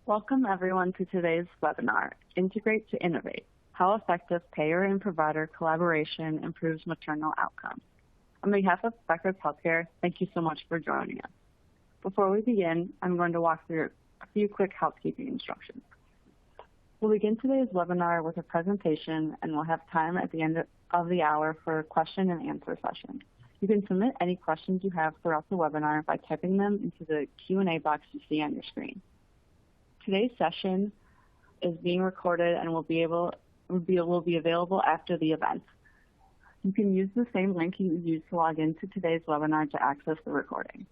Welcome everyone to today's webinar, Integrate to Innovate, How Effective Payer and Provider Collaboration Improves Maternal Outcomes. On behalf of Becker's Healthcare, thank you so much for joining us. Before we begin, I'm going to walk through a few quick housekeeping instructions. We'll begin today's webinar with a presentation, and we'll have time at the end of the hour for a question and answer session. You can submit any questions you have throughout the webinar by typing them into the Q&A box you see on your screen. Today's session is being recorded and will be available after the event. You can use the same link you used to log into today's webinar to access the recording.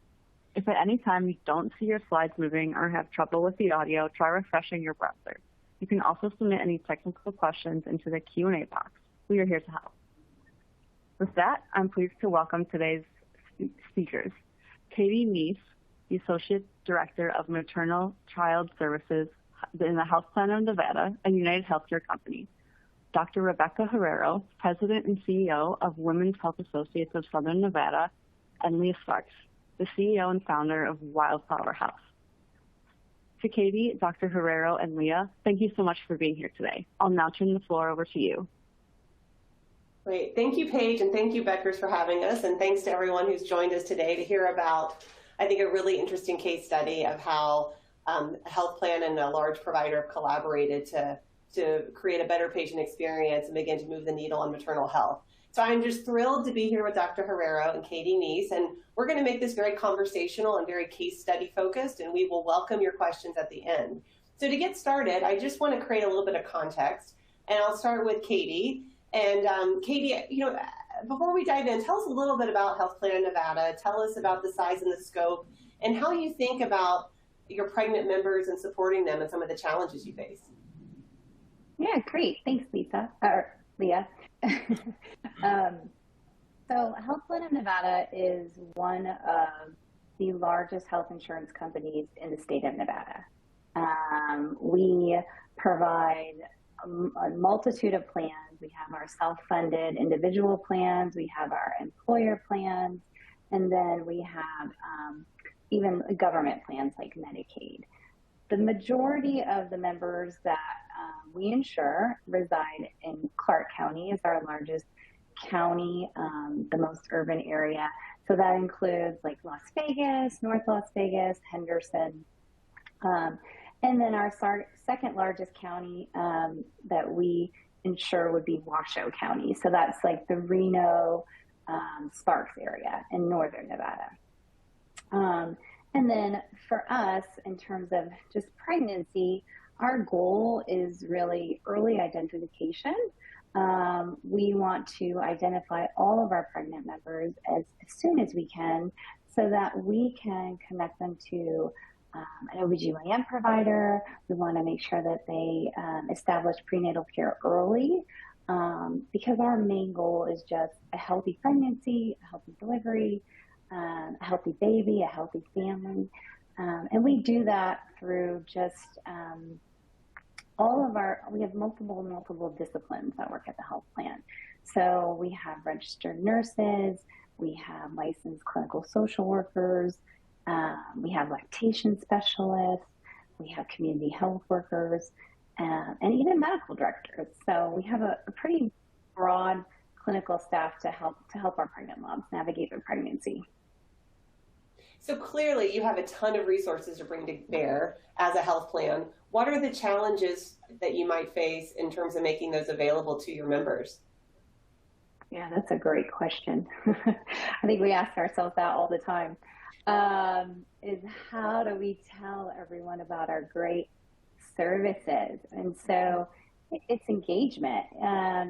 If at any time you don't see your slides moving or have trouble with the audio, try refreshing your browser. You can also submit any technical questions into the Q&A box. We are here to help. With that, I'm pleased to welcome today's speakers. Katie Neese, the Associate Director of Maternal Child Services in the Health Plan of Nevada, a United Healthcare company. Dr. Rebecca Herrero, President and CEO of Women's Health Associates of Southern Nevada, and Leah Sparks, the CEO and founder of Wildflower Health. To Katie, Dr. Herrero, and Leah, thank you so much for being here today. I'll now turn the floor over to you. Great. Thank you, Paige, and thank you, Beckers, for having us. And thanks to everyone who's joined us today to hear about, I think, a really interesting case study of how a health plan and a large provider have collaborated to create a better patient experience and begin to move the needle on maternal health. So I'm just thrilled to be here with Dr. Herrero and Katie Neese, and we're going to make this very conversational and very case study focused, and we will welcome your questions at the end. So to get started, I just want to create a little bit of context, and I'll start with Katie. And Katie, before we dive in, tell us a little bit about Health Plan of Nevada. Tell us about the size and the scope, and how you think about your pregnant members and supporting them and some of the challenges you face. Yeah, great. Thanks, Leah. So Health Plan of Nevada is one of the largest health insurance companies in the state of Nevada. We provide a multitude of plans. We have our self-funded individual plans, we have our employer plans, and then we have even government plans like Medicaid. The majority of the members that we insure reside in Clark County, is our largest county, the most urban area. So that includes like Las Vegas, North Las Vegas, Henderson. And then our second largest county that we insure would be Washoe County. So that's like the Reno, Sparks area in northern Nevada. And then for us, in terms of just pregnancy, our goal is really early identification. We want to identify all of our pregnant members as soon as we can so that we can connect them to an OBGYN provider. We want to make sure that they establish prenatal care early because our main goal is just a healthy pregnancy, a healthy delivery, a healthy baby, a healthy family. And we do that through just we have multiple disciplines that work at the health plan. So we have registered nurses, we have licensed clinical social workers, we have lactation specialists, we have community health workers, and even medical directors. So we have a pretty broad clinical staff to help our pregnant moms navigate their pregnancy. So clearly you have a ton of resources to bring to bear as a health plan. What are the challenges that you might face in terms of making those available to your members? Yeah, that's a great question. I think we ask ourselves that all the time. Is how do we tell everyone about our great services? And so it's engagement,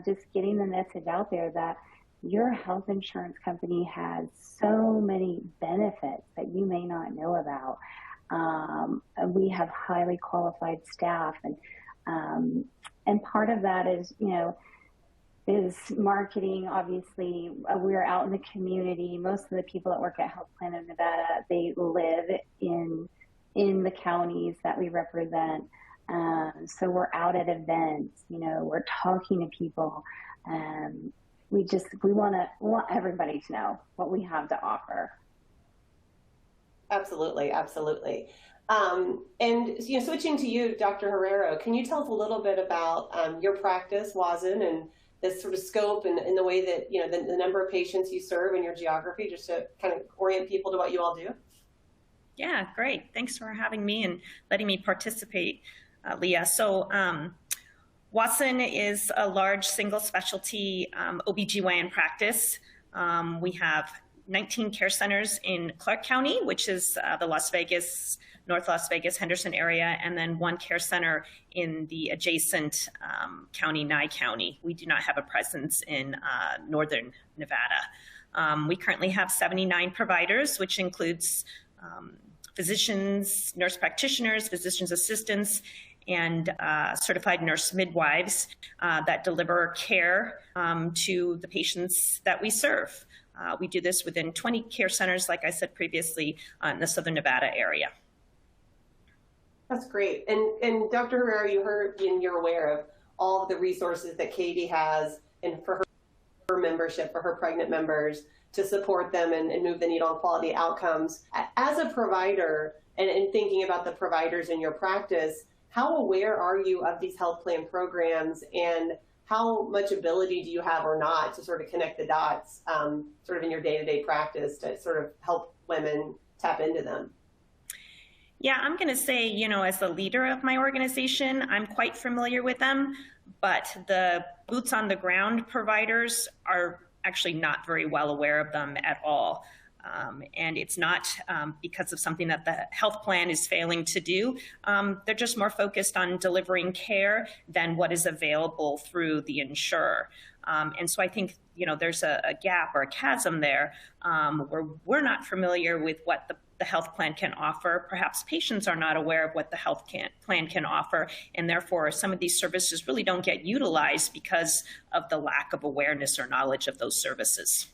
just getting the message out there that your health insurance company has so many benefits that you may not know about. We have highly qualified staff, and part of that is, is marketing. Obviously, we're out in the community. Most of the people that work at Health Plan of Nevada, they live in the counties that we represent. So we're out at events, we're talking to people. We want everybody to know what we have to offer. Absolutely, absolutely. And switching to you, Dr. Herrero, can you tell us a little bit about your practice, WHASN, and the sort of scope and the way that, the number of patients you serve and your geography, just to kind of orient people to what you all do? Yeah, great. Thanks for having me and letting me participate, Leah. So WHASN is a large single specialty OBGYN practice. We have 19 care centers in Clark County, which is the North Las Vegas, Henderson area, and then one care center in the adjacent county, Nye County. We do not have a presence in northern Nevada. We currently have 79 providers, which includes physicians, nurse practitioners, physician's assistants, and certified nurse midwives that deliver care to the patients that we serve. We do this within 20 care centers, like I said previously, in the Southern Nevada area. That's great. And Dr. Herrero, you heard and you're aware of all of the resources that Katie has and for her membership, for her pregnant members, to support them and move the needle on quality outcomes. As a provider, and thinking about the providers in your practice, how aware are you of these health plan programs, and how much ability do you have or not to sort of connect the dots sort of in your day-to-day practice to sort of help women tap into them? Yeah, I'm going to say, as the leader of my organization, I'm quite familiar with them, but the boots on the ground providers are actually not very well aware of them at all. And it's not because of something that the health plan is failing to do. They're just more focused on delivering care than what is available through the insurer. And so I think, there's a gap or a chasm there where we're not familiar with what the health plan can offer. Perhaps patients are not aware of what the health plan can offer, and therefore some of these services really don't get utilized because of the lack of awareness or knowledge of those services.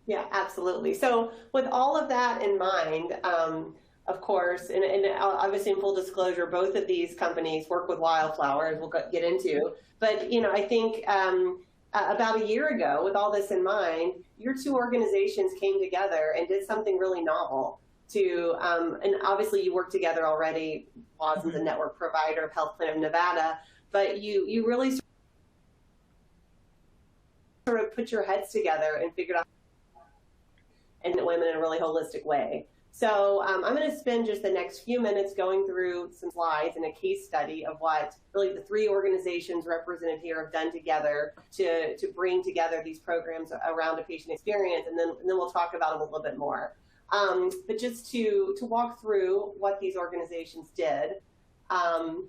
Yeah, absolutely. So with all of that in mind, of course, and obviously in full disclosure, both of these companies work with Wildflower, as we'll get into. But, I think about a year ago, with all this in mind, your two organizations came together and did something really novel to, and obviously you work together already. WHASN's a network provider of Health Plan of Nevada, but you really sort of put your heads together and figured out and women in a really holistic way. So I'm going to spend just the next few minutes going through some slides and a case study of what really the three organizations represented here have done together to bring together these programs around a patient experience, and then we'll talk about them a little bit more. But just to walk through what these organizations did. And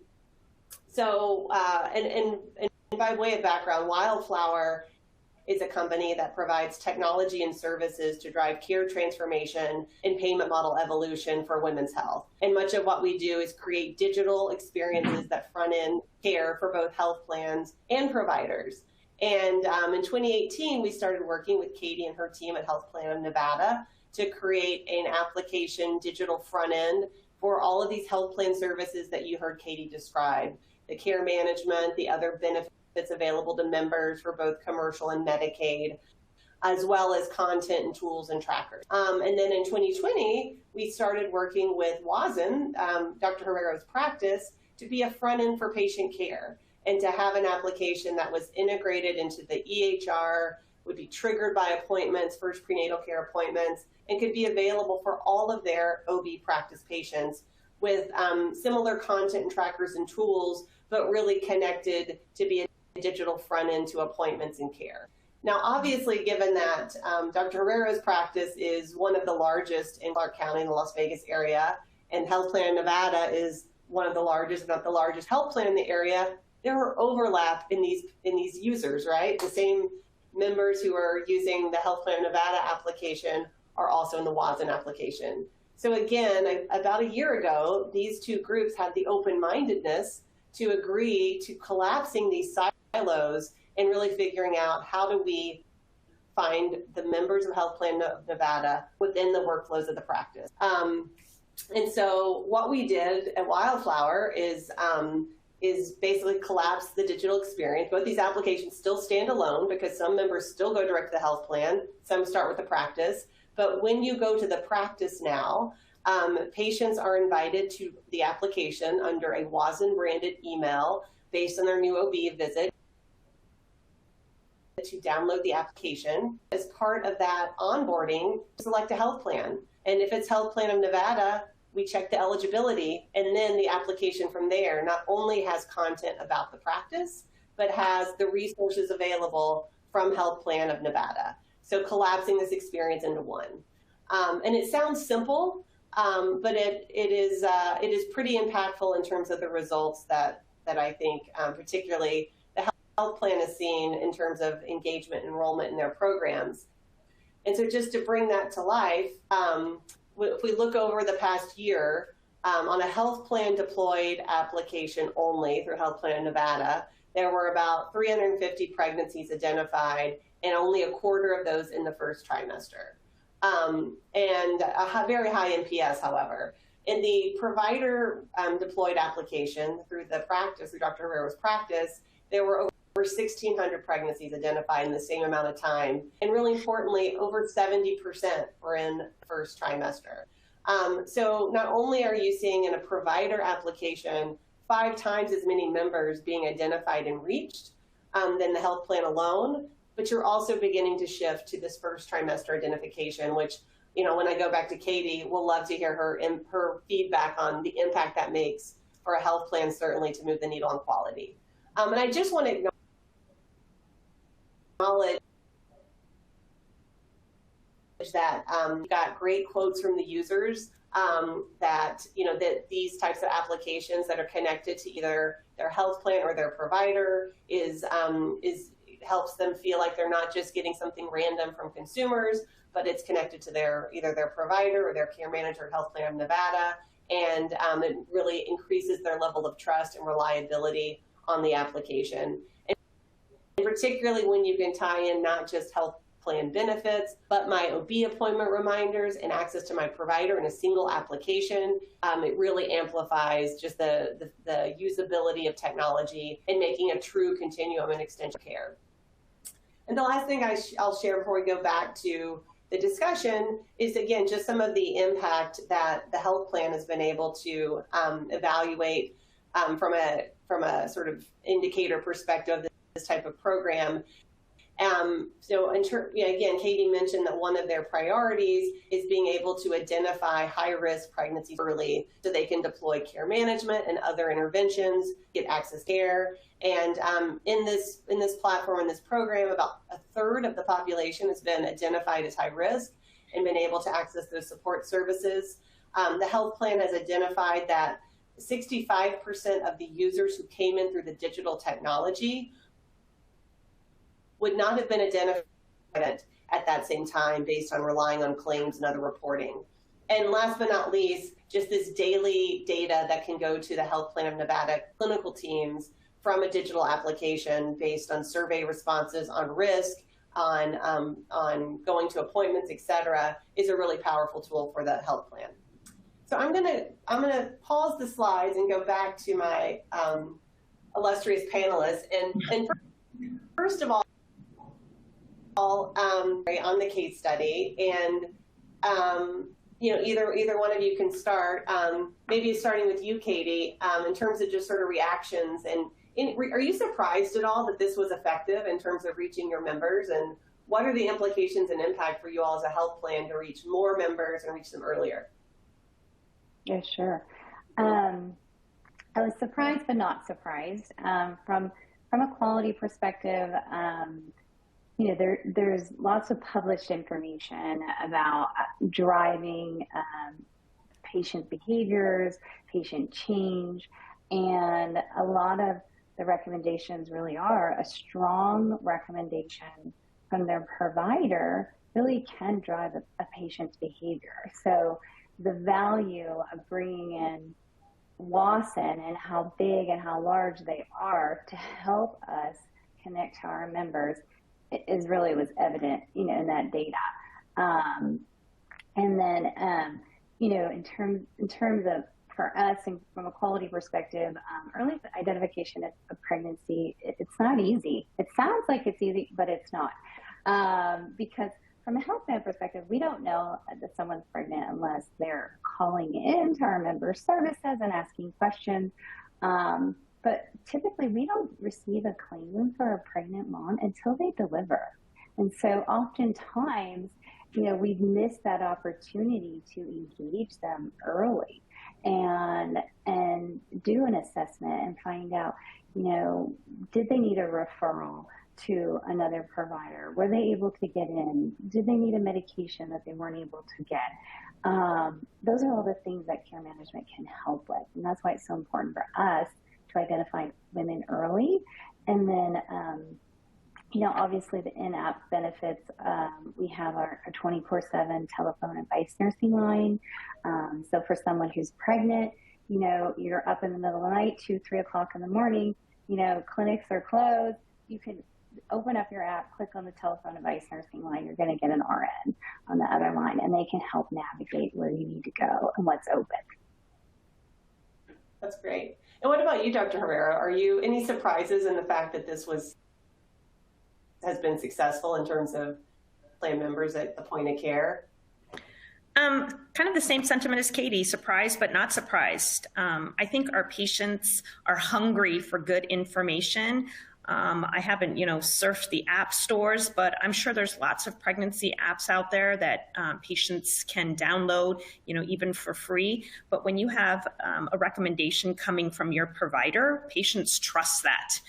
by way of background, Wildflower is a company that provides technology and services to drive care transformation and payment model evolution for women's health. And much of what we do is create digital experiences that front end care for both health plans and providers. And in 2018, we started working with Katie and her team at Health Plan of Nevada to create an application digital front end for all of these health plan services that you heard Katie describe: the care management, the other benefits available to members for both commercial and Medicaid, as well as content and tools and trackers. And then in 2020, we started working with WHASN, Dr. Herrero's practice, to be a front end for patient care and to have an application that was integrated into the EHR, would be triggered by appointments, first prenatal care appointments, and could be available for all of their OB practice patients with similar content and trackers and tools, but really connected to be a digital front end to appointments and care. Now, obviously, given that Dr. Herrero's practice is one of the largest in Clark County in the Las Vegas area, and Health Plan of Nevada is one of the largest, if not the largest health plan in the area, there were overlap in these users, right? The same members who are using the Health Plan of Nevada application are also in the WHASN application. So again, about a year ago, these two groups had the open-mindedness to agree to collapsing these silos and really figuring out how do we find the members of Health Plan of Nevada within the workflows of the practice. And so what we did at Wildflower is basically collapse the digital experience. Both these applications still stand alone because some members still go direct to the health plan, some start with the practice, But when you go to the practice now, patients are invited to the application under a WHASN branded email based on their new OB visit to download the application. As part of that onboarding, select a health plan. And if it's Health Plan of Nevada, we check the eligibility, and then the application from there not only has content about the practice, but has the resources available from Health Plan of Nevada. So collapsing this experience into one. And it sounds simple, but it is pretty impactful in terms of the results that I think particularly the health plan is seeing in terms of engagement, enrollment in their programs. And so just to bring that to life, if we look over the past year, on a health plan deployed application only through Health Plan of Nevada, there were about 350 pregnancies identified, and only a quarter of those in the first trimester. And a very high NPS, however. In the provider deployed application through the practice, through Dr. Herrera's practice, there were over 1,600 pregnancies identified in the same amount of time. And really importantly, over 70% were in the first trimester. So not only are you seeing in a provider application 5 times as many members being identified and reached than the health plan alone, but you're also beginning to shift to this first trimester identification, which, you know, when I go back to Katie, we'll love to hear her feedback on the impact that makes for a health plan, certainly to move the needle on quality. And I just want to acknowledge that you got great quotes from the users that, you know, that these types of applications that are connected to either their health plan or their provider helps them feel like they're not just getting something random from consumers, but it's connected to either their provider or their care manager at Health Plan of Nevada, and it really increases their level of trust and reliability on the application. And particularly when you can tie in not just health plan benefits, but my OB appointment reminders and access to my provider in a single application, it really amplifies just the usability of technology and making a true continuum and extension care. And the last thing I'll share before we go back to the discussion is, again, just some of the impact that the health plan has been able to evaluate from a sort of indicator perspective of this type of program. So again, Katie mentioned that one of their priorities is being able to identify high-risk pregnancies early so they can deploy care management and other interventions, get access to care. And in this platform, in this program, about a third of the population has been identified as high risk and been able to access those support services. The health plan has identified that 65% of the users who came in through the digital technology would not have been identified at that same time based on relying on claims and other reporting. And last but not least, just this daily data that can go to the Health Plan of Nevada clinical teams from a digital application based on survey responses on risk, on going to appointments, et cetera, is a really powerful tool for the health plan. So I'm gonna pause the slides and go back to my illustrious panelists. And first of all, on the case study, and you know, either one of you can start. Maybe starting with you, Katie, in terms of just sort of reactions. And are you surprised at all that this was effective in terms of reaching your members? And what are the implications and impact for you all as a health plan to reach more members and reach them earlier? Yeah, sure. I was surprised, but not surprised. From a quality perspective, you know, there's lots of published information about driving patient behaviors, patient change, and a lot of the recommendations really are a strong recommendation from their provider really can drive a patient's behavior. So the value of bringing in WHASN and how big and how large they are to help us connect to our members was evident, you know, in that data. And then, you know, in terms of for us and from a quality perspective, early identification of pregnancy, it's not easy. It sounds like it's easy, but it's not, because from a health plan perspective, we don't know that someone's pregnant unless they're calling in to our member services and asking questions. But typically we don't receive a claim for a pregnant mom until they deliver. And so oftentimes, we've missed that opportunity to engage them early and do an assessment and find out, did they need a referral to another provider? Were they able to get in? Did they need a medication that they weren't able to get? Those are all the things that care management can help with. And that's why it's so important for us to identify women early. And then, obviously the in-app benefits, we have our 24/7 telephone advice nursing line. So for someone who's pregnant, you're up in the middle of the night, 2, 3 o'clock in the morning, clinics are closed, you can open up your app, click on the telephone advice nursing line, you're going to get an RN on the other line, and they can help navigate where you need to go and what's open. That's great. And what about you, Dr. Herrera? Are you any surprises in the fact that this has been successful in terms of plan members at the point of care? Kind of the same sentiment as Katie, surprised but not surprised. I think our patients are hungry for good information. I haven't, surfed the app stores, but I'm sure there's lots of pregnancy apps out there that patients can download, even for free. But when you have a recommendation coming from your provider, patients trust that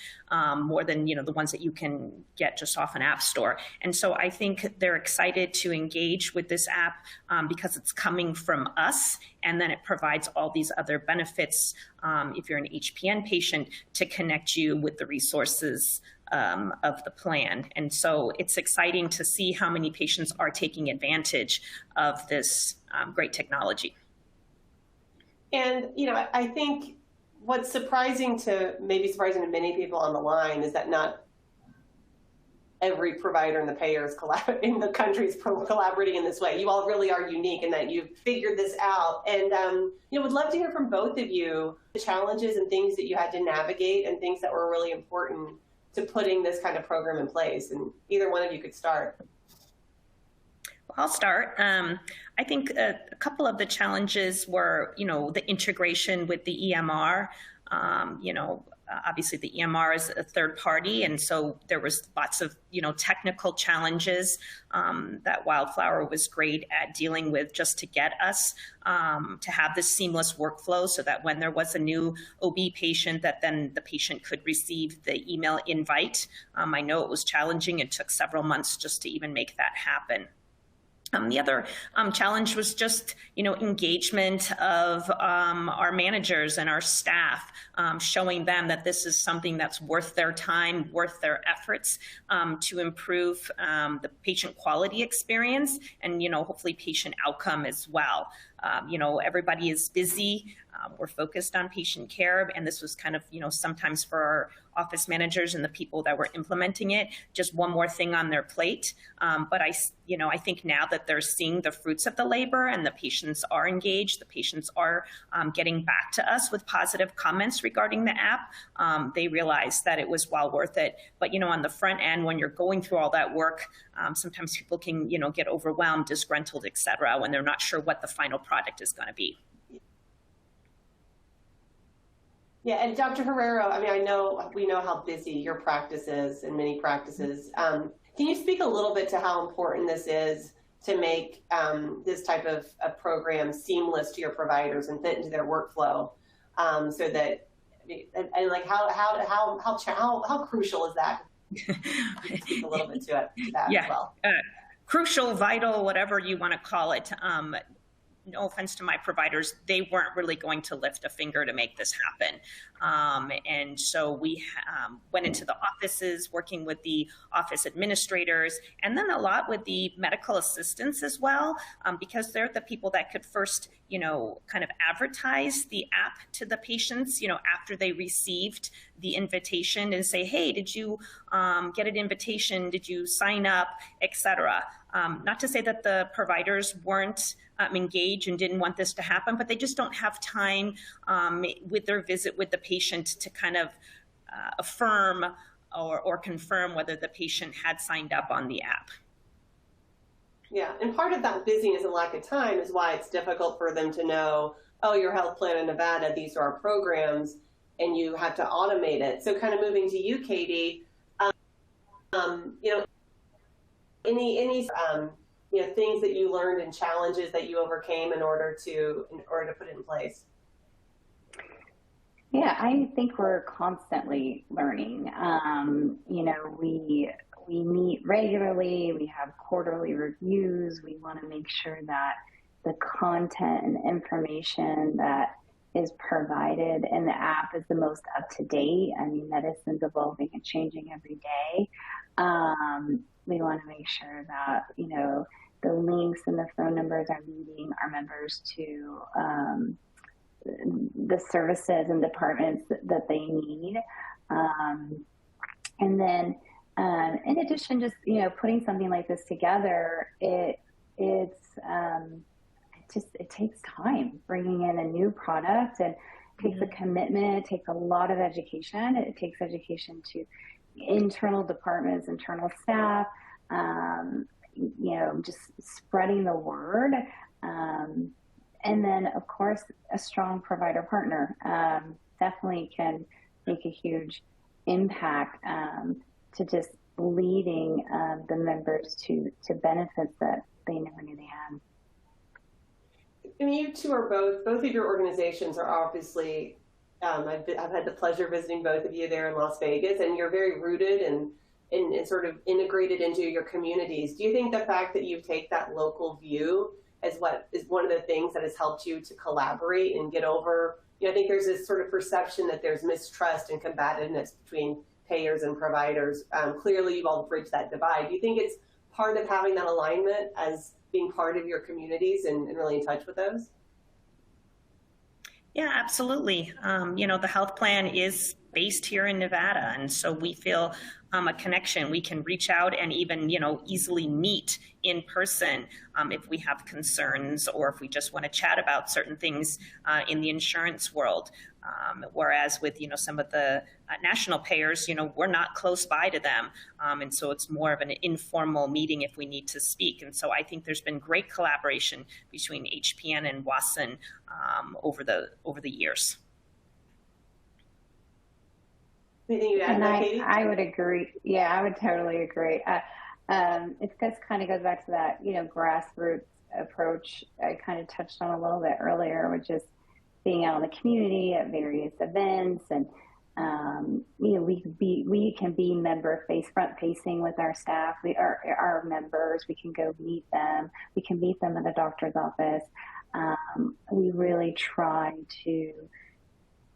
more than, the ones that you can get just off an app store. And so I think they're excited to engage with this app because it's coming from us, and then it provides all these other benefits if you're an HPN patient to connect you with the resources of the plan. And so it's exciting to see how many patients are taking advantage of this great technology. And, I think what's surprising to many people on the line is that not every provider in the payers in the country is collaborating in this way. You all really are unique in that you've figured this out. And, would love to hear from both of you the challenges and things that you had to navigate and things that were really important to putting this kind of program in place. And either one of you could start. Well, I'll start. I think a couple of the challenges were, the integration with the EMR. Obviously the EMR is a third party, and so there was lots of, technical challenges that Wildflower was great at dealing with just to get us to have this seamless workflow so that when there was a new OB patient, that then the patient could receive the email invite. I know it was challenging. It took several months just to even make that happen. The other challenge was just, engagement of our managers and our staff, showing them that this is something that's worth their time, worth their efforts to improve the patient quality experience and, hopefully patient outcome as well. Everybody is busy. We're focused on patient care, and this was kind of, sometimes for our office managers and the people that were implementing it, just one more thing on their plate. But I think now that they're seeing the fruits of the labor and the patients are engaged, the patients are getting back to us with positive comments regarding the app, they realize that it was well worth it. But, on the front end, when you're going through all that work, sometimes people can, get overwhelmed, disgruntled, et cetera, when they're not sure what the final product is going to be. Yeah, and Dr. Herrera, we know how busy your practice is and many practices. Can you speak a little bit to how important this is to make this type of a program seamless to your providers and fit into their workflow, so that, and like how crucial is that? Speak a little bit to that as well. Crucial, vital, whatever you want to call it. No offense to my providers, they weren't really going to lift a finger to make this happen. And so we went into the offices, working with the office administrators, and then a lot with the medical assistants as well, because they're the people that could first, kind of advertise the app to the patients, after they received the invitation and say, hey, did you get an invitation? Did you sign up, et cetera? Not to say that the providers weren't engaged and didn't want this to happen, but they just don't have time with their visit with the patient to kind of affirm or confirm whether the patient had signed up on the app. Yeah, and part of that busyness and lack of time is why it's difficult for them to know, oh, your health plan in Nevada, these are our programs, and you have to automate it. So kind of moving to you, Katie, you know, any you know, things that you learned and challenges that you overcame in order to put it in place? Yeah, I think we're constantly learning. You know, we meet regularly, we have quarterly reviews, we want to make sure that the content and information that is provided in the app is the most up to date. I mean, medicine's evolving and changing every day. We want to make sure that, you know, the links and the phone numbers are leading our members to the services and departments that they need. And then in addition, just, you know, putting something like this together, it takes time bringing in a new product, and it takes a commitment, it takes a lot of education. It takes education to internal departments, internal staff, you know, just spreading the word. And then, of course, a strong provider partner definitely can make a huge impact to just leading the members to benefits that they never knew they had. And you two are both of your organizations are obviously, I've had the pleasure of visiting both of you there in Las Vegas, and you're very rooted and sort of integrated into your communities. Do you think the fact that you take that local view is what is one of the things that has helped you to collaborate and get over, you know, I think there's this sort of perception that there's mistrust and combativeness between payers and providers. Clearly you've all bridged that divide. Do you think it's part of having that alignment as being part of your communities and really in touch with those? Yeah, absolutely. You know, the health plan is based here in Nevada, and so we feel a connection. We can reach out and even, you know, easily meet in person if we have concerns or if we just want to chat about certain things in the insurance world. Whereas with, you know, some of the national payers, you know, we're not close by to them. And so it's more of an informal meeting if we need to speak. And so I think there's been great collaboration between HPN and WHASN over the years. Anything you'd add to that, Katie? I would agree. Yeah, I would totally agree. It just kind of goes back to that, you know, grassroots approach I kind of touched on a little bit earlier, which is being out in the community at various events, and you know, we can be front facing with our staff. Our members. We can go meet them. We can meet them in the doctor's office. We really try to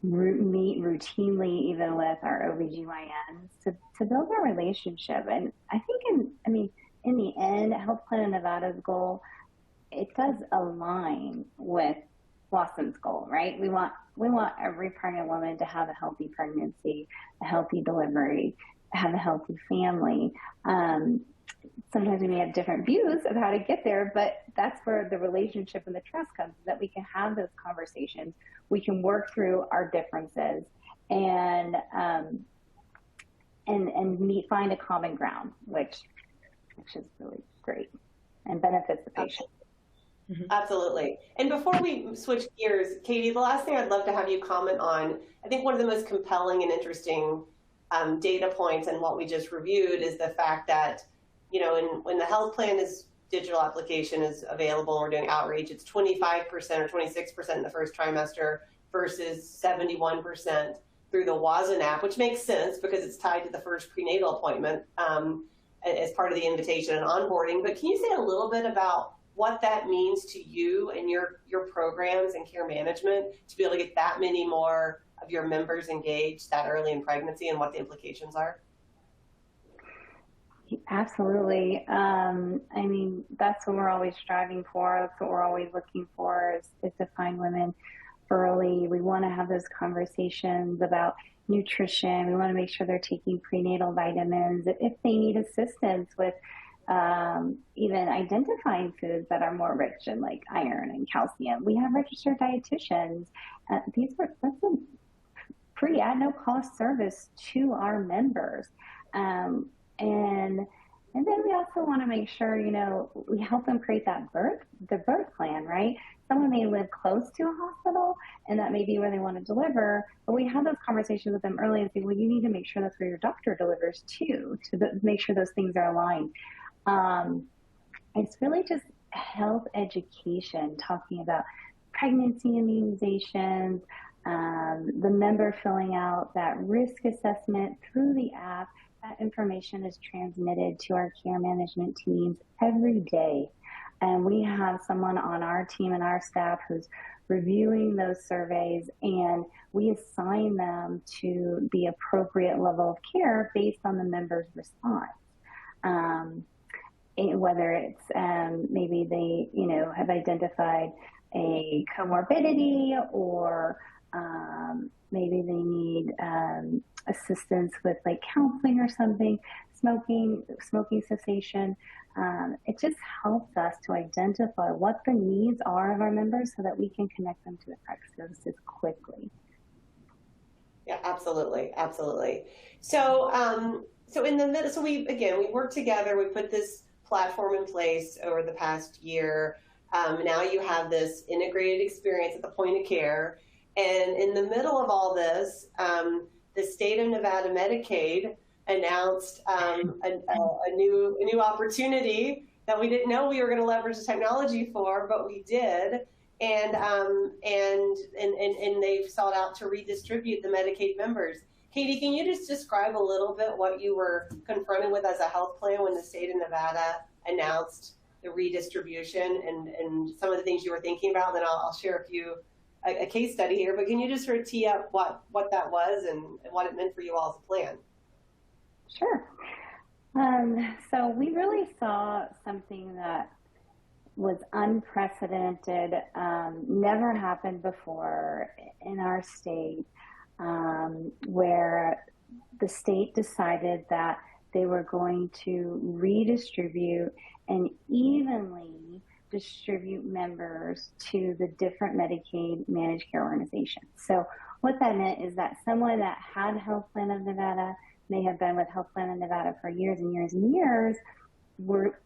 meet routinely, even with our OBGYNs, to build a relationship. And I think, in the end, Health Plan of Nevada's goal, it does align with WHASN's goal, right? We want every pregnant woman to have a healthy pregnancy, a healthy delivery, have a healthy family. Sometimes we may have different views of how to get there, but that's where the relationship and the trust comes, that we can have those conversations. We can work through our differences and find a common ground, which is really great and benefits the patient. Absolutely. And before we switch gears, Katie, the last thing I'd love to have you comment on, I think one of the most compelling and interesting data points in what we just reviewed is the fact that, you know, when the health plan digital application is available and we're doing outreach, it's 25% or 26% in the first trimester versus 71% through the WHASN app, which makes sense because it's tied to the first prenatal appointment as part of the invitation and onboarding. But can you say a little bit about what that means to you and your programs and care management to be able to get that many more of your members engaged that early in pregnancy, and what the implications are? Absolutely. I mean, that's what we're always striving for. That's what we're always looking for is to find women early. We want to have those conversations about nutrition. We want to make sure they're taking prenatal vitamins. If they need assistance with even identifying foods that are more rich in like iron and calcium, we have registered dietitians. That's a free at no cost service to our members. And And then we also want to make sure, we help them create the birth plan, right? Someone may live close to a hospital and that may be where they want to deliver, but we have those conversations with them early and say, well, you need to make sure that's where your doctor delivers too, to make sure those things are aligned. It's really just health education, talking about pregnancy immunizations, the member filling out that risk assessment through the app. That information is transmitted to our care management teams every day. And we have someone on our team and our staff who's reviewing those surveys, and we assign them to the appropriate level of care based on the member's response. Whether it's maybe they, have identified a comorbidity, or maybe they need assistance with like counseling or something, smoking cessation. It just helps us to identify what the needs are of our members so that we can connect them to the correct services quickly. Yeah, absolutely, absolutely. So, in the middle, we worked together. We put this platform in place over the past year. Now you have this integrated experience at the point of care, and in the middle of all this, the state of Nevada Medicaid announced a new opportunity that we didn't know we were going to leverage the technology for, but we did, and they've sought out to redistribute the Medicaid members. Katie, can you just describe a little bit what you were confronted with as a health plan when the state of Nevada announced the redistribution and some of the things you were thinking about? Then I'll share a case study here, but can you just sort of tee up what that was and what it meant for you all as a plan? Sure. So we really saw something that was unprecedented, never happened before in our state, where the state decided that they were going to redistribute and evenly distribute members to the different Medicaid managed care organizations. So what that meant is that someone that had Health Plan of Nevada, may have been with Health Plan of Nevada for years and years and years,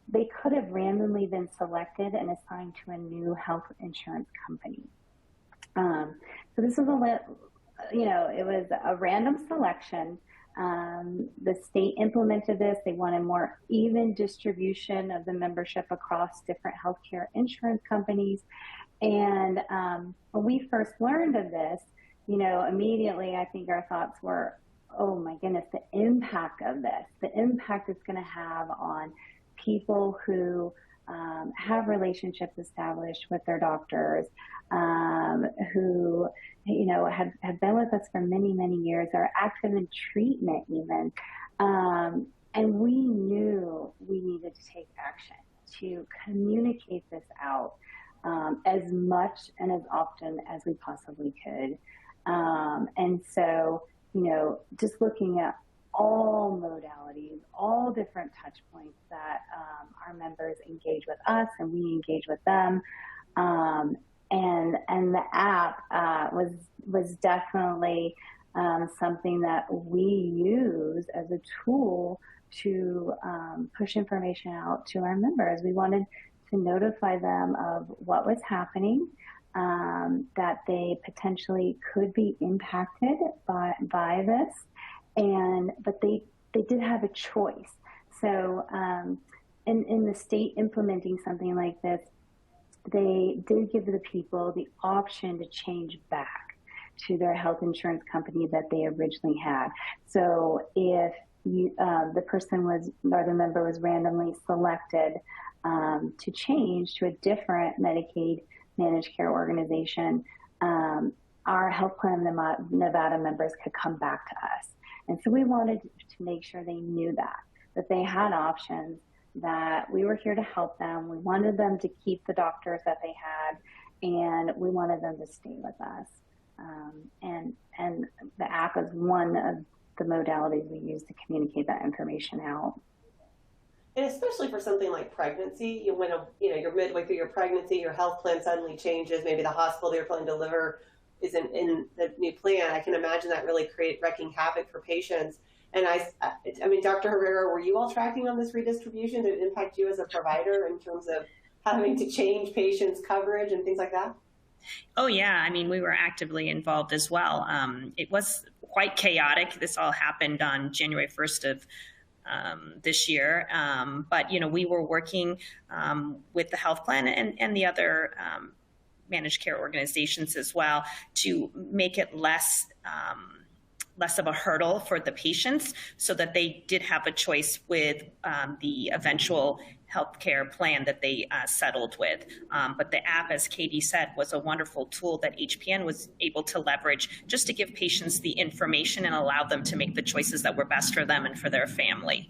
they could have randomly been selected and assigned to a new health insurance company. So this was it was a random selection. The state implemented this. They wanted more even distribution of the membership across different healthcare insurance companies. And when we first learned of this, immediately I think our thoughts were, oh my goodness, the impact of this, the impact it's going to have on people who have relationships established with their doctors, who have been with us for many, many years, are active in treatment even. And we knew we needed to take action to communicate this out as much and as often as we possibly could. And so, just looking at all modalities, all different touch points that our members engage with us and we engage with them. And the app was definitely something that we use as a tool to push information out to our members. We wanted to notify them of what was happening, that they potentially could be impacted by this, but they did have a choice. So in the state implementing something like this, they did give the people the option to change back to their health insurance company that they originally had. So if the person or the member was randomly selected to change to a different Medicaid managed care organization, our Health Plan of Nevada members could come back to us. And so we wanted to make sure they knew that they had options, that we were here to help them. We wanted them to keep the doctors that they had, and we wanted them to stay with us. And the app is one of the modalities we use to communicate that information out. And especially for something like pregnancy, when you're midway through your pregnancy, your health plan suddenly changes, maybe the hospital you're planning to deliver isn't in the new plan. I can imagine that really wreaking havoc for patients. And I mean, Dr. Herrera, were you all tracking on this redistribution? Did it impact you as a provider in terms of having to change patients' coverage and things like that? Oh, yeah. I mean, we were actively involved as well. It was quite chaotic. This all happened on January 1st of this year. But, you know, we were working with the health plan and the other managed care organizations as well to make it less of a hurdle for the patients so that they did have a choice with the eventual healthcare plan that they settled with. But the app, as Katie said, was a wonderful tool that HPN was able to leverage just to give patients the information and allow them to make the choices that were best for them and for their family.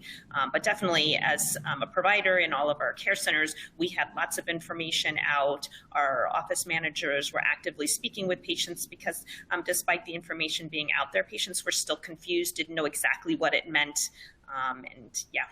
But definitely, as a provider in all of our care centers, we had lots of information out. Our office managers were actively speaking with patients because despite the information being out there, patients were still confused, didn't know exactly what it meant. And yeah.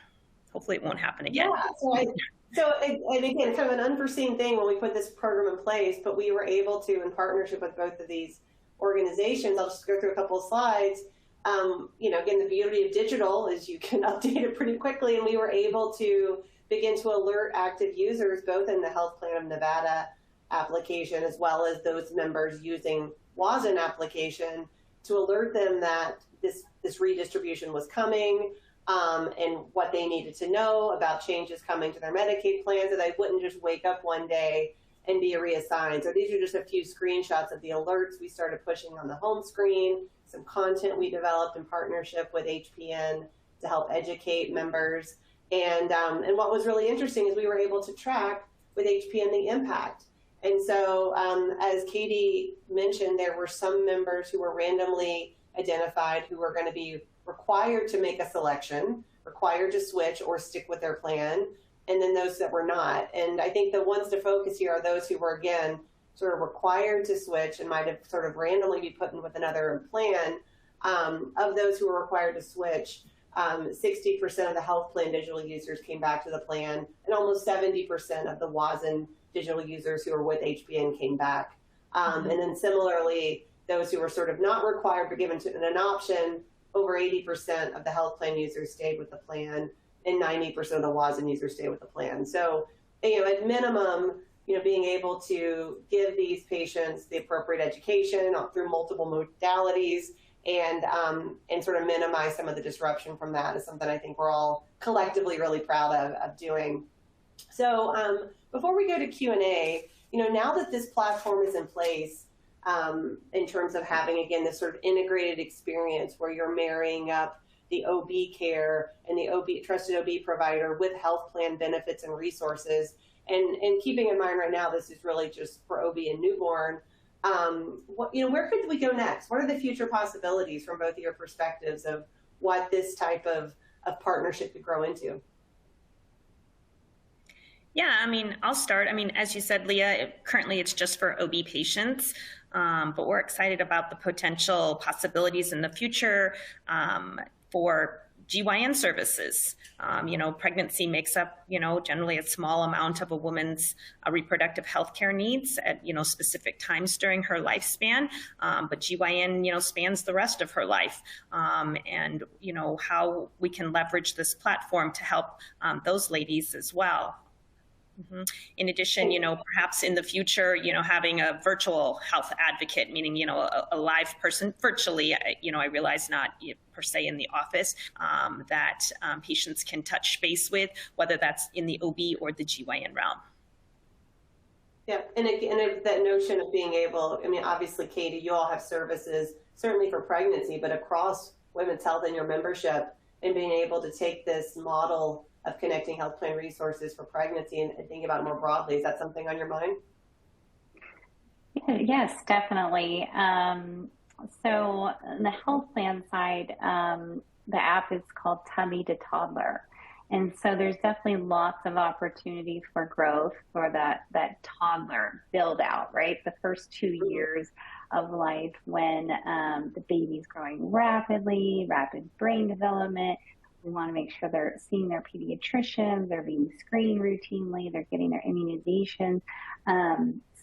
Hopefully it won't happen again. Yeah, and again, kind of an unforeseen thing when we put this program in place, but we were able to, in partnership with both of these organizations, I'll just go through a couple of slides. You know, again, the beauty of digital is you can update it pretty quickly, and we were able to begin to alert active users, both in the Health Plan of Nevada application, as well as those members using WHASN application, to alert them that this redistribution was coming, and what they needed to know about changes coming to their Medicaid plan, so they wouldn't just wake up one day and be reassigned. So these are just a few screenshots of the alerts we started pushing on the home screen, some content we developed in partnership with HPN to help educate members. And what was really interesting is we were able to track with HPN the impact. And so as Katie mentioned, there were some members who were randomly identified who were going to be required to make a selection, required to switch or stick with their plan, and then those that were not. And I think the ones to focus here are those who were, again, sort of required to switch and might have sort of randomly be put in with another plan. Of those who were required to switch, 60% of the health plan digital users came back to the plan, and almost 70% of the WHASN digital users who were with HPN came back. And then similarly, those who were sort of not required but given an option, over 80% of the health plan users stayed with the plan, and 90% of the WHASN users stayed with the plan. So, you know, at minimum, you know, being able to give these patients the appropriate education through multiple modalities and sort of minimize some of the disruption from that is something I think we're all collectively really proud of doing. So before we go to Q&A, you know, now that this platform is in place, in terms of having, again, this sort of integrated experience where you're marrying up the OB care and the trusted OB provider with health plan benefits and resources. And keeping in mind right now, this is really just for OB and newborn. You know, where could we go next? What are the future possibilities from both of your perspectives of what this type of partnership could grow into? Yeah, I mean, I'll start. I mean, as you said, Leah, currently it's just for OB patients, but we're excited about the potential possibilities in the future for GYN services. You know, pregnancy makes up, you know, generally a small amount of a woman's reproductive health care needs at, you know, specific times during her lifespan. But GYN, you know, spans the rest of her life. And, you know, how we can leverage this platform to help those ladies as well. In addition, you know, perhaps in the future, you know, having a virtual health advocate, meaning, you know, a live person virtually, you know, I realize not per se in the office, that patients can touch base with, whether that's in the OB or the GYN realm. Yeah, and that notion of being able, I mean, obviously, Katie, you all have services, certainly for pregnancy, but across women's health in your membership, and being able to take this model of connecting health plan resources for pregnancy and thinking about it more broadly. Is that something on your mind? Yes, definitely. So on the health plan side, the app is called Tummy to Toddler. And so there's definitely lots of opportunity for growth for that toddler build out, right? The first 2 years of life when the baby's growing rapidly, rapid brain development. We want to make sure they're seeing their pediatricians, they're being screened routinely, they're getting their immunizations.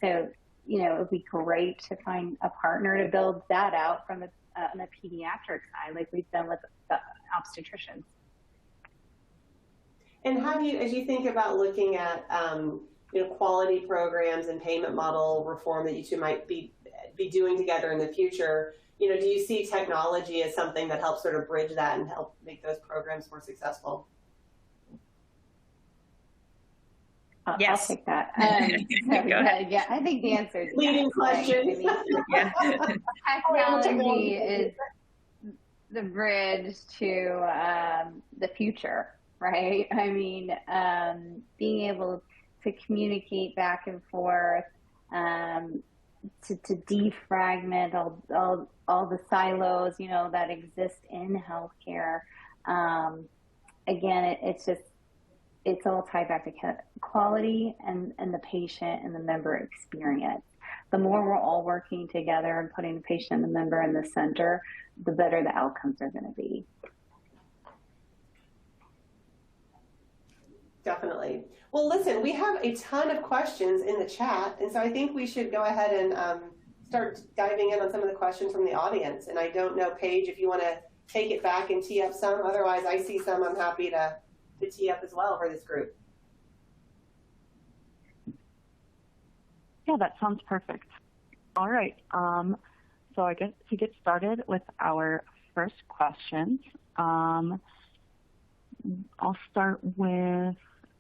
So, you know, it would be great to find a partner to build that out from on the pediatric side, like we've done with obstetricians. And how do you, as you think about looking at quality programs and payment model reform that you two might be doing together in the future, do you see technology as something that helps sort of bridge that and help make those programs more successful? Yes. I'll take that. Yeah, I think the answer is leading question. Technology is the bridge to the future, right? I mean, being able to communicate back and forth, to defragment all the silos, that exist in healthcare. Again, it's all tied back to quality and the patient and the member experience. The more we're all working together and putting the patient and the member in the center, the better the outcomes are going to be. Definitely. Well, listen, we have a ton of questions in the chat, and so I think we should go ahead and start diving in on some of the questions from the audience. And I don't know, Paige, if you want to take it back and tee up some. Otherwise, I see some I'm happy to tee up as well for this group. Yeah, that sounds perfect. All right. So I guess to get started with our first questions, I'll start with,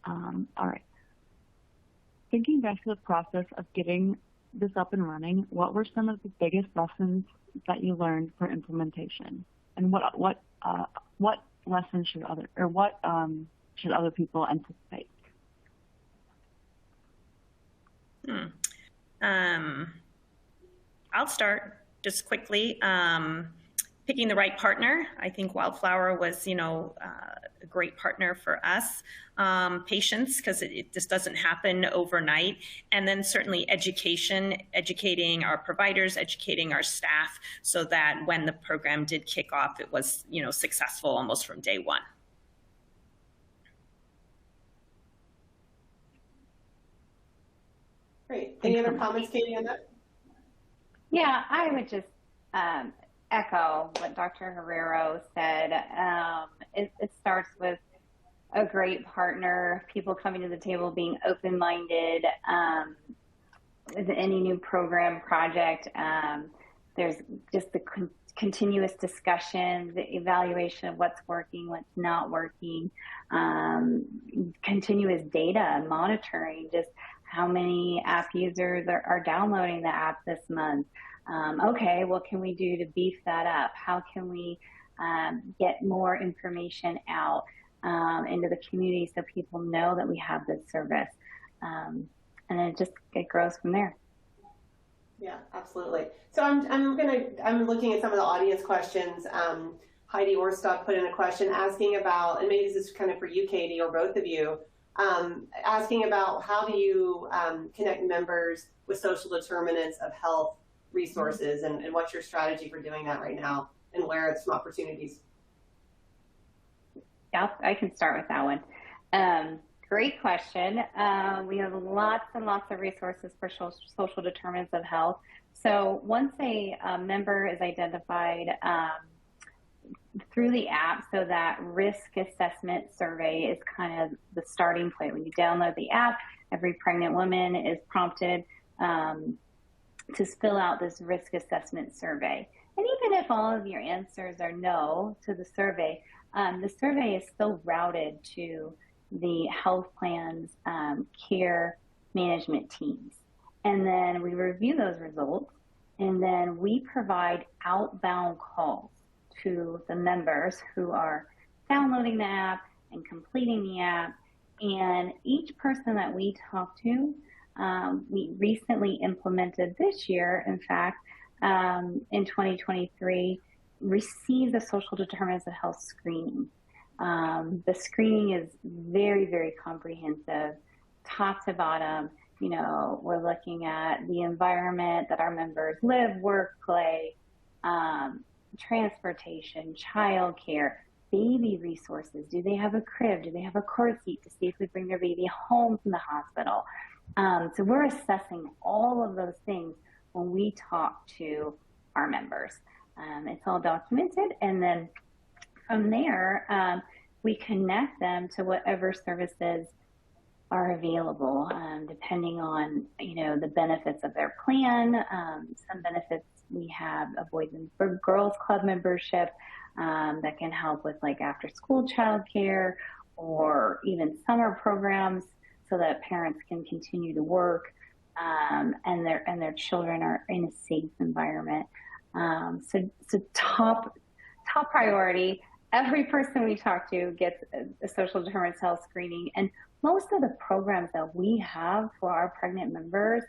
all right. Thinking back to the process of getting this up and running, what were some of the biggest lessons that you learned for implementation? And what lessons should other people anticipate? I'll start just quickly. Picking the right partner. I think Wildflower was, a great partner for us. Patience, because it just doesn't happen overnight. And then certainly educating our providers, educating our staff, so that when the program did kick off, it was, successful almost from day one. Great. Any other comments, Katie, on that? Yeah, I would just echo what Dr. Herrero said. It starts with a great partner, people coming to the table being open-minded. With any new program project, there's just the continuous discussion, the evaluation of what's working, what's not working, continuous data and monitoring, just how many app users are downloading the app this month. Okay, what can we do to beef that up? How can we get more information out into the community so people know that we have this service? And then it grows from there. Yeah, absolutely. So I'm looking at some of the audience questions. Heidi Orstock put in a question asking about, and maybe this is kind of for you, Katie, or both of you, asking about how do you connect members with social determinants of health resources, and what's your strategy for doing that right now, and where are some opportunities? Yeah, I can start with that one. Great question. We have lots and lots of resources for social determinants of health. So once a member is identified through the app, so that risk assessment survey is kind of the starting point. When you download the app, every pregnant woman is prompted to fill out this risk assessment survey. And even if all of your answers are no to the survey is still routed to the health plan's care management teams. And then we review those results, and then we provide outbound calls to the members who are downloading the app and completing the app. And each person that we talk to, we recently implemented this year, in fact, in 2023, receives a social determinants of health screening. The screening is very, very comprehensive, top to bottom. We're looking at the environment that our members live, work, play, transportation, childcare, baby resources. Do they have a crib? Do they have a cord seat to safely bring their baby home from the hospital? So we're assessing all of those things when we talk to our members. It's all documented, and then from there, we connect them to whatever services are available, depending on, the benefits of their plan. Some benefits we have avoidance for Girls Club membership that can help with like after school childcare or even summer programs so that parents can continue to work and their children are in a safe environment. So top priority. Every person we talk to gets a social determinants health screening, and most of the programs that we have for our pregnant members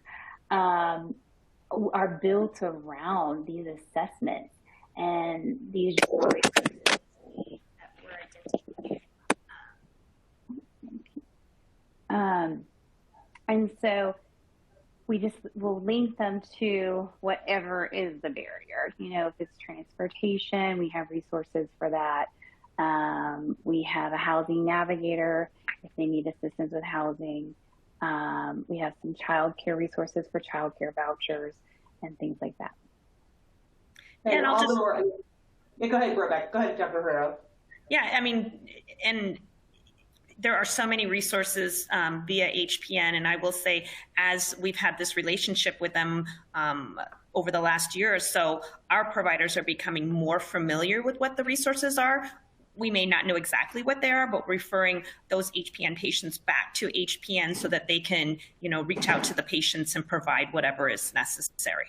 are built around these assessments and these resources that we're identifying. And so we'll link them to whatever is the barrier. If it's transportation, we have resources for that. We have a housing navigator if they need assistance with housing. We have some childcare resources for childcare vouchers and things like that. And go ahead, Rebecca. Go ahead, Dr. Herrero. Yeah, and there are so many resources via HPN, and I will say, as we've had this relationship with them over the last year or so, our providers are becoming more familiar with what the resources are. We may not know exactly what they are, but referring those HPN patients back to HPN so that they can, reach out to the patients and provide whatever is necessary.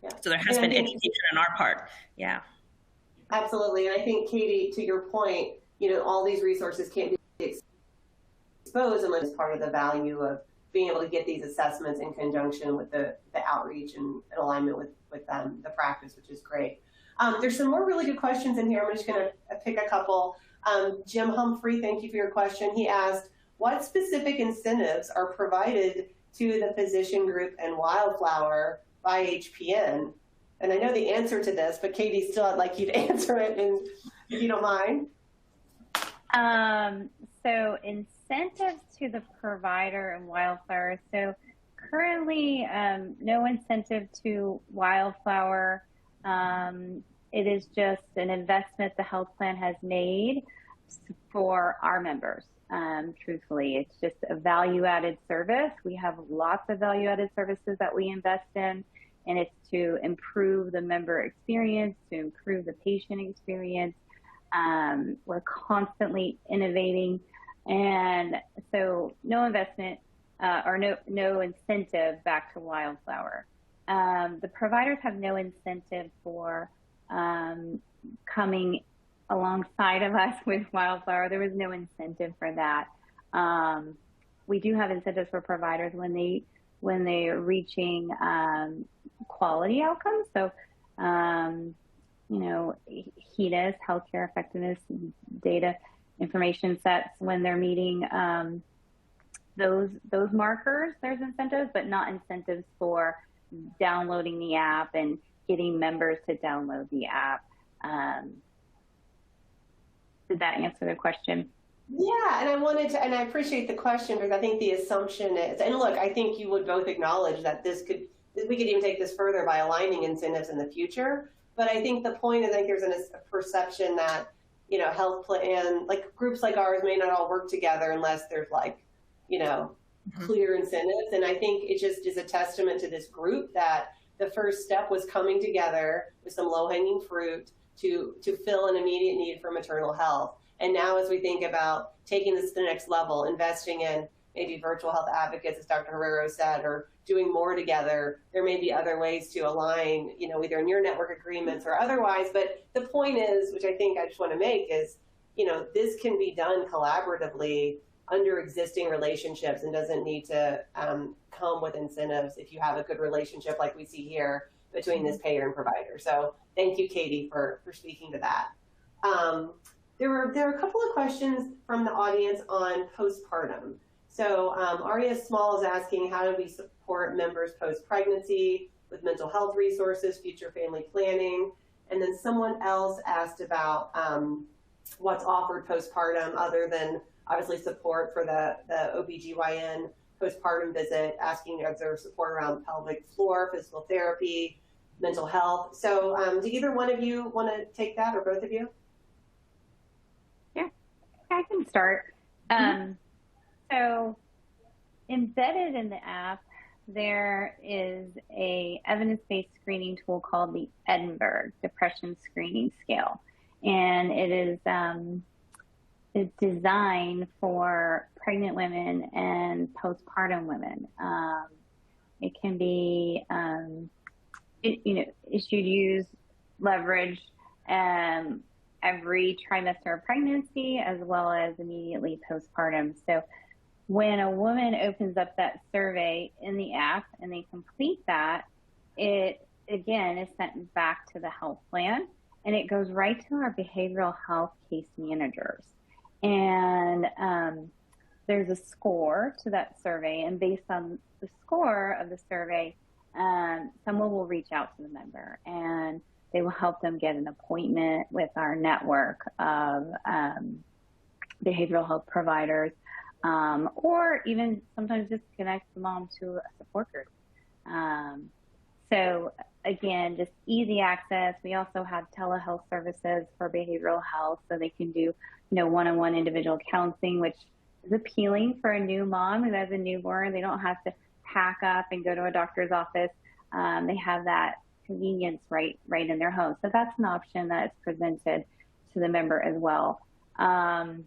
Yeah. So there has been education on our part. Yeah. Absolutely. And I think, Katie, to your point, all these resources can't be exposed unless it's part of the value of being able to get these assessments in conjunction with the outreach and in alignment with the practice, which is great. There's some more really good questions in here. I'm just going to pick a couple. Jim Humphrey, thank you for your question. He asked, what specific incentives are provided to the physician group and Wildflower by HPN? And I know the answer to this, but Katie, still I'd like you to answer it, if you don't mind. So incentives to the provider and Wildflower. So currently, no incentive to Wildflower. It is just an investment the health plan has made for our members. Truthfully, it's just a value-added service. We have lots of value-added services that we invest in, and it's to improve the member experience, to improve the patient experience. We're constantly innovating, and so no investment or no incentive back to Wildflower. The providers have no incentive for coming alongside of us with Wildflower. There was no incentive for that. We do have incentives for providers when they are reaching quality outcomes. So, HEDIS, healthcare effectiveness data information sets, when they're meeting those markers, there's incentives, but not incentives for downloading the app and getting members to download the app. Did that answer the question? Yeah, and I appreciate the question, because I think the assumption is, and look, I think you would both acknowledge that we could even take this further by aligning incentives in the future. But I think the point is, I think there's a perception that, health plan, like groups like ours may not all work together unless there's clear incentives. And I think it just is a testament to this group that the first step was coming together with some low-hanging fruit to fill an immediate need for maternal health. And now as we think about taking this to the next level, investing in maybe virtual health advocates, as Dr. Herrero said, or doing more together, there may be other ways to align, either in your network agreements or otherwise. But the point is, which I think I just want to make is, this can be done collaboratively under existing relationships and doesn't need to come with incentives if you have a good relationship like we see here between this payer and provider. So thank you, Katie, for speaking to that. There were a couple of questions from the audience on postpartum. So Aria Small is asking, how do we support members post-pregnancy with mental health resources, future family planning? And then someone else asked about what's offered postpartum other than obviously support for the OBGYN postpartum visit, asking if there's support around pelvic floor, physical therapy, mental health. So do either one of you want to take that, or both of you? I can start. So embedded in the app, there is a evidence-based screening tool called the Edinburgh Depression Screening Scale. And it is it's designed for pregnant women and postpartum women. It can be, it should use leverage every trimester of pregnancy as well as immediately postpartum. So when a woman opens up that survey in the app and they complete that, it again is sent back to the health plan, and it goes right to our behavioral health case managers. And there's a score to that survey, and based on the score of the survey, someone will reach out to the member and they will help them get an appointment with our network of behavioral health providers, or even sometimes just connect the mom to a support group. So again, just easy access. We also have telehealth services for behavioral health, so they can do, one-on-one individual counseling, which is appealing for a new mom who has a newborn. They don't have to pack up and go to a doctor's office. They have that convenience right in their home. So that's an option that is presented to the member as well. And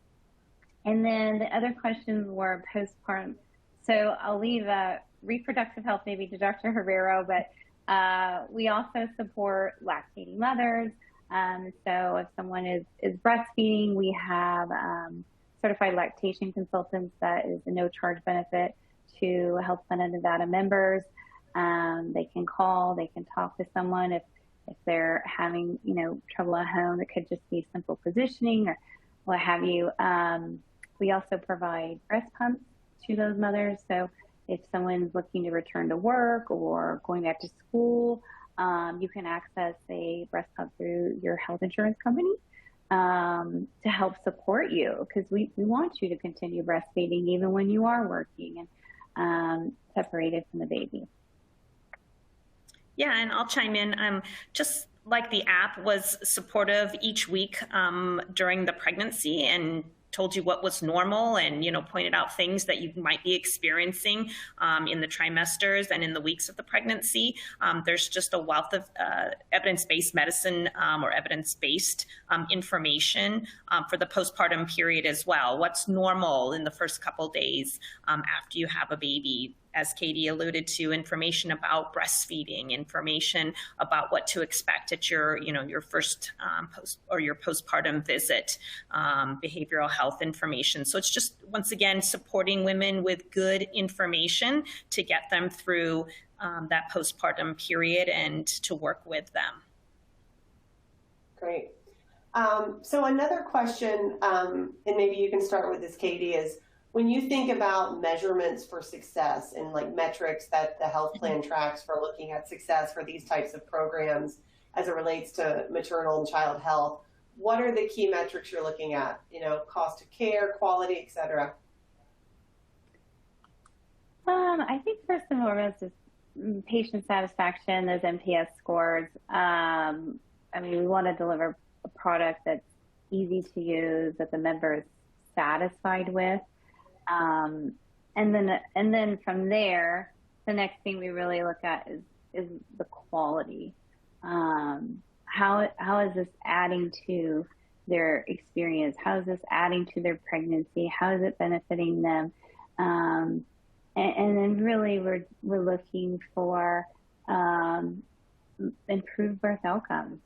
then the other questions were postpartum. So I'll leave reproductive health maybe to Dr. Herrero, but we also support lactating mothers. So if someone is breastfeeding, we have certified lactation consultants that is a no charge benefit to Health Plan of Nevada members. They can call, they can talk to someone if they're having, trouble at home. It could just be simple positioning or what have you. We also provide breast pumps to those mothers. So if someone's looking to return to work or going back to school, you can access a breast pump through your health insurance company to help support you, because we want you to continue breastfeeding even when you are working and separated from the baby. Yeah, and I'll chime in. Just like the app was supportive each week during the pregnancy and told you what was normal and, pointed out things that you might be experiencing in the trimesters and in the weeks of the pregnancy. There's just a wealth of evidence-based medicine or evidence-based information for the postpartum period as well. What's normal in the first couple days after you have a baby? As Katie alluded to, information about breastfeeding, information about what to expect at your first your postpartum visit, behavioral health information. So it's just, once again, supporting women with good information to get them through that postpartum period and to work with them. Great. So another question, and maybe you can start with this, Katie, is when you think about measurements for success and like metrics that the health plan tracks for looking at success for these types of programs as it relates to maternal and child health, what are the key metrics you're looking at? Cost of care, quality, et cetera? I think first and foremost is patient satisfaction, those NPS scores. We want to deliver a product that's easy to use, that the member is satisfied with. And then from there, the next thing we really look at is the quality. How is this adding to their experience? How is this adding to their pregnancy? How is it benefiting them? And then really we're looking for improved birth outcomes.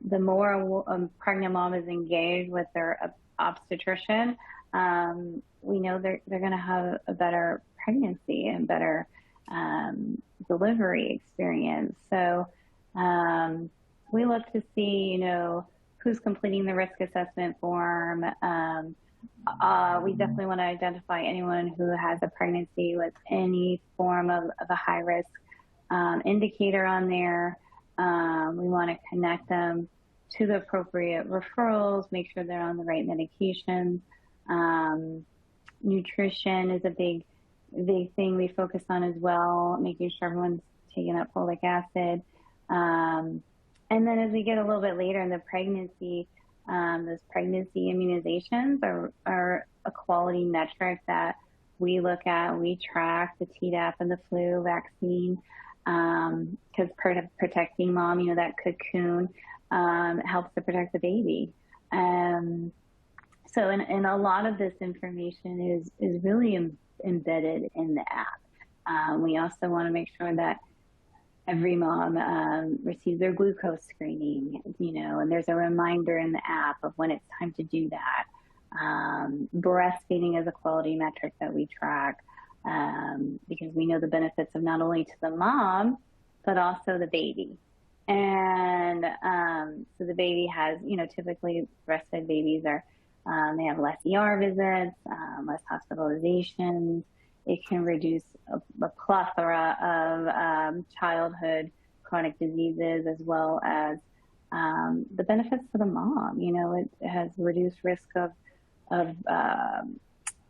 The more a pregnant mom is engaged with their obstetrician, we know they're going to have a better pregnancy and better delivery experience. So we look to see, who's completing the risk assessment form. We definitely want to identify anyone who has a pregnancy with any form of a high risk indicator on there. We want to connect them to the appropriate referrals, make sure they're on the right medications. Nutrition is a big thing we focus on as well, making sure everyone's taking up folic acid. And then as we get a little bit later in the pregnancy, Those pregnancy immunizations are a quality metric that we look at. We track the Tdap and the flu vaccine because protecting mom, that cocoon helps to protect the baby. So and a lot of this information is really embedded in the app. We also want to make sure that every mom receives their glucose screening, and there's a reminder in the app of when it's time to do that. Breastfeeding is a quality metric that we track because we know the benefits of not only to the mom, but also the baby. And so the baby has, typically breastfed babies they have less ER visits, less hospitalizations. It can reduce a plethora of childhood chronic diseases, as well as the benefits to the mom. It has reduced risk of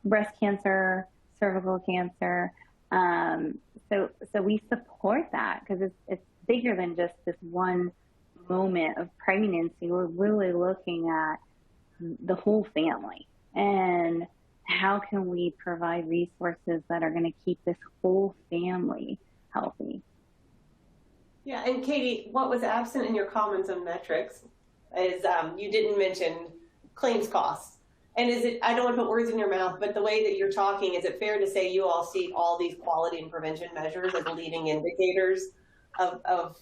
breast cancer, cervical cancer. So we support that because it's bigger than just this one moment of pregnancy. We're really looking at the whole family and how can we provide resources that are going to keep this whole family healthy? Yeah, and Katie, what was absent in your comments on metrics is you didn't mention claims costs. And I don't want to put words in your mouth, but the way that you're talking, is it fair to say you all see all these quality and prevention measures as leading indicators of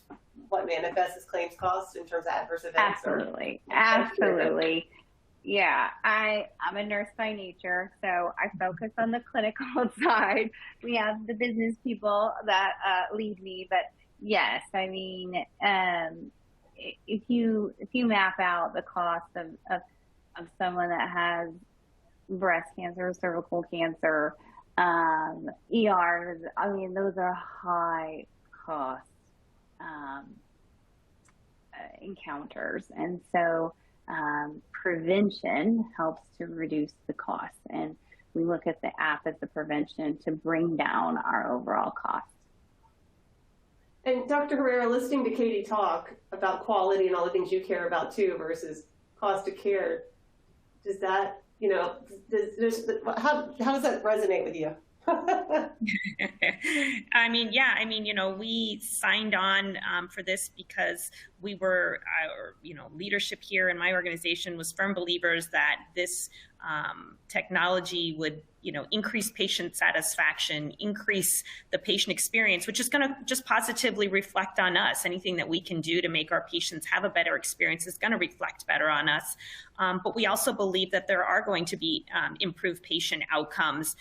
what manifests as claims costs in terms of adverse events? Absolutely. Yeah, I'm a nurse by nature, so I focus on the clinical side. We have the business people that lead me, but yes, I mean, if you map out the cost of someone that has breast cancer, cervical cancer, ERs, I mean, those are high cost encounters, and so prevention helps to reduce the cost, and we look at the app as a prevention to bring down our overall cost. And Dr. Herrera, listening to Katie talk about quality and all the things you care about too versus cost of care, does that, how does that resonate with you? We signed on for this because we were, leadership here in my organization was firm believers that this technology would, increase patient satisfaction, increase the patient experience, which is going to just positively reflect on us. Anything that we can do to make our patients have a better experience is going to reflect better on us. But we also believe that there are going to be improved patient outcomes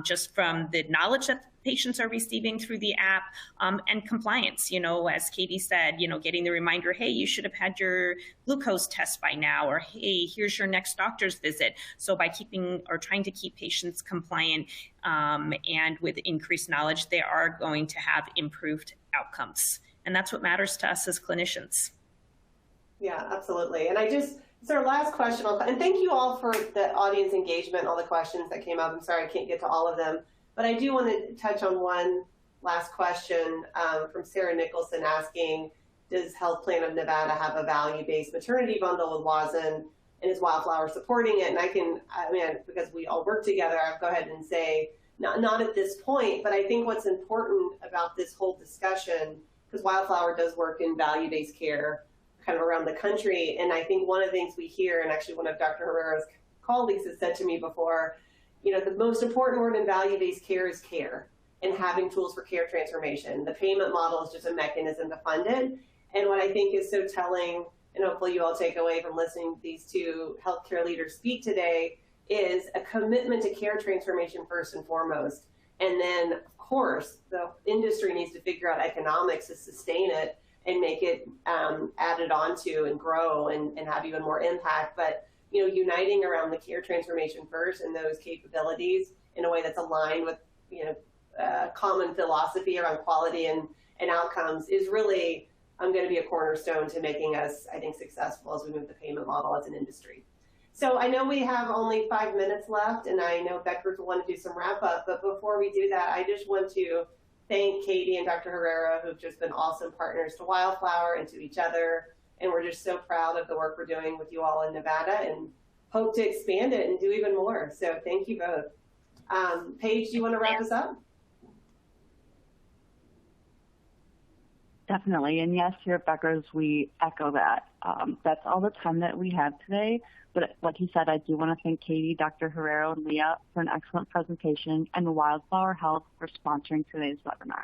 just from the knowledge that patients are receiving through the app and compliance. As Katie said, getting the reminder, hey, you should have had your glucose test by now, or hey, here's your next doctor's visit. So by trying to keep patients compliant and with increased knowledge, they are going to have improved outcomes. And that's what matters to us as clinicians. Yeah, absolutely. And it's our last question. And thank you all for the audience engagement and all the questions that came up. I'm sorry I can't get to all of them. But I do want to touch on one last question from Sarah Nicholson asking, does Health Plan of Nevada have a value-based maternity bundle with WHASN, and is Wildflower supporting it? And because we all work together, I'll go ahead and say, not at this point, but I think what's important about this whole discussion, because Wildflower does work in value-based care kind of around the country, and I think one of the things we hear, and actually one of Dr. Herrera's colleagues has said to me before, the most important word in value-based care is care and having tools for care transformation. The payment model is just a mechanism to fund it. And what I think is so telling, and hopefully you all take away from listening to these two healthcare leaders speak today, is a commitment to care transformation first and foremost. And then, of course, the industry needs to figure out economics to sustain it and make it added onto and grow and have even more impact. But uniting around the care transformation first and those capabilities in a way that's aligned with, common philosophy around quality and outcomes is really going to be a cornerstone to making us, I think, successful as we move the payment model as an industry. So I know we have only 5 minutes left, and I know Becker will want to do some wrap up, but before we do that, I just want to thank Katie and Dr. Herrera, who've just been awesome partners to Wildflower and to each other. And we're just so proud of the work we're doing with you all in Nevada and hope to expand it and do even more. So thank you both. Paige, do you want to wrap us up? Definitely. And yes, here at Becker's, we echo that. That's all the time that we have today. But like you said, I do want to thank Katie, Dr. Herrero, and Leah for an excellent presentation, and Wildflower Health for sponsoring today's webinar.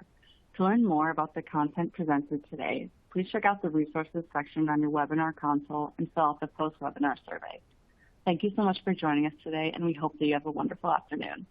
To learn more about the content presented today, please check out the resources section on your webinar console and fill out the post-webinar survey. Thank you so much for joining us today, and we hope that you have a wonderful afternoon.